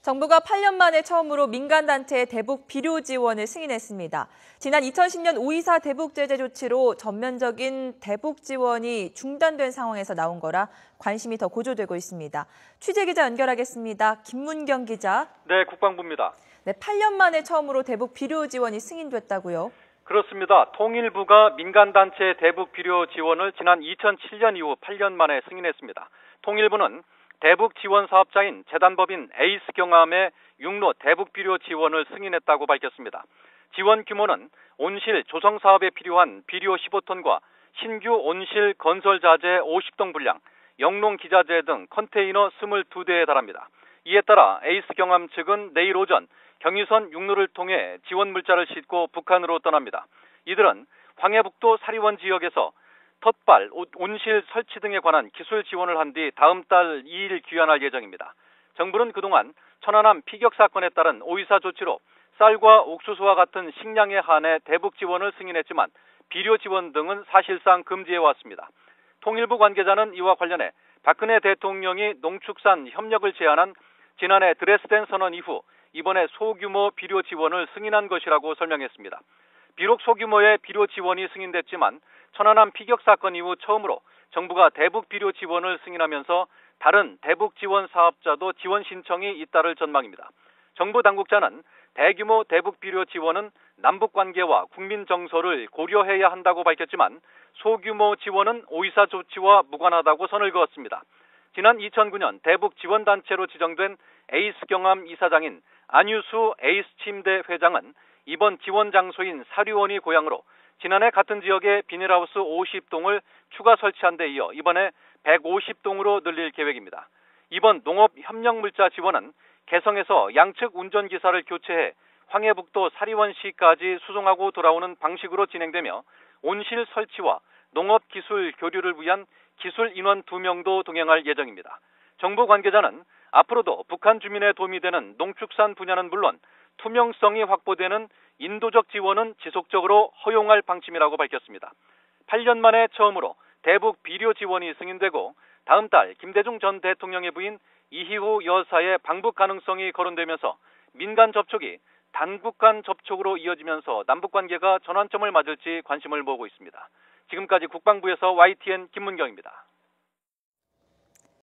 정부가 8년 만에 처음으로 민간단체의 대북 비료 지원을 승인했습니다. 지난 2010년 5.24 대북 제재 조치로 전면적인 대북 지원이 중단된 상황에서 나온 거라 관심이 더 고조되고 있습니다. 취재기자 연결하겠습니다. 김문경 기자. 네, 국방부입니다. 네, 8년 만에 처음으로 대북 비료 지원이 승인됐다고요? 그렇습니다. 통일부가 민간단체 대북 비료 지원을 지난 2007년 이후 8년 만에 승인했습니다. 통일부는 대북 지원 사업자인 재단법인 에이스경암의 육로 대북 비료 지원을 승인했다고 밝혔습니다. 지원 규모는 온실 조성 사업에 필요한 비료 15톤과 신규 온실 건설 자재 50동 분량, 영농 기자재 등 컨테이너 22대에 달합니다. 이에 따라 에이스경암 측은 내일 오전 경의선 육로를 통해 지원 물자를 싣고 북한으로 떠납니다. 이들은 황해북도 사리원 지역에서 텃발, 온실 설치 등에 관한 기술 지원을 한 뒤 다음 달 2일 귀환할 예정입니다. 정부는 그동안 천안함 피격 사건에 따른 5.24 조치로 쌀과 옥수수와 같은 식량에 한해 대북 지원을 승인했지만 비료 지원 등은 사실상 금지해왔습니다. 통일부 관계자는 이와 관련해 박근혜 대통령이 농축산 협력을 제안한 지난해 드레스덴 선언 이후 이번에 소규모 비료 지원을 승인한 것이라고 설명했습니다. 비록 소규모의 비료 지원이 승인됐지만 천안함 피격 사건 이후 처음으로 정부가 대북 비료 지원을 승인하면서 다른 대북 지원 사업자도 지원 신청이 잇따를 전망입니다. 정부 당국자는 대규모 대북 비료 지원은 남북 관계와 국민 정서를 고려해야 한다고 밝혔지만 소규모 지원은 5.24 조치와 무관하다고 선을 그었습니다. 지난 2009년 대북 지원단체로 지정된 에이스경암 이사장인 안유수 에이스침대 회장은 이번 지원 장소인 사리원이 고향으로 지난해 같은 지역에 비닐하우스 50동을 추가 설치한 데 이어 이번에 150동으로 늘릴 계획입니다. 이번 농업협력물자 지원은 개성에서 양측 운전기사를 교체해 황해북도 사리원시까지 수송하고 돌아오는 방식으로 진행되며 온실 설치와 농업기술 교류를 위한 기술 인원 2명도 동행할 예정입니다. 정부 관계자는 앞으로도 북한 주민에 도움이 되는 농축산 분야는 물론 투명성이 확보되는 인도적 지원은 지속적으로 허용할 방침이라고 밝혔습니다. 8년 만에 처음으로 대북 비료 지원이 승인되고 다음 달 김대중 전 대통령의 부인 이희호 여사의 방북 가능성이 거론되면서 민간 접촉이 단국 간 접촉으로 이어지면서 남북 관계가 전환점을 맞을지 관심을 모으고 있습니다. 지금까지 국방부에서 YTN 김문경입니다.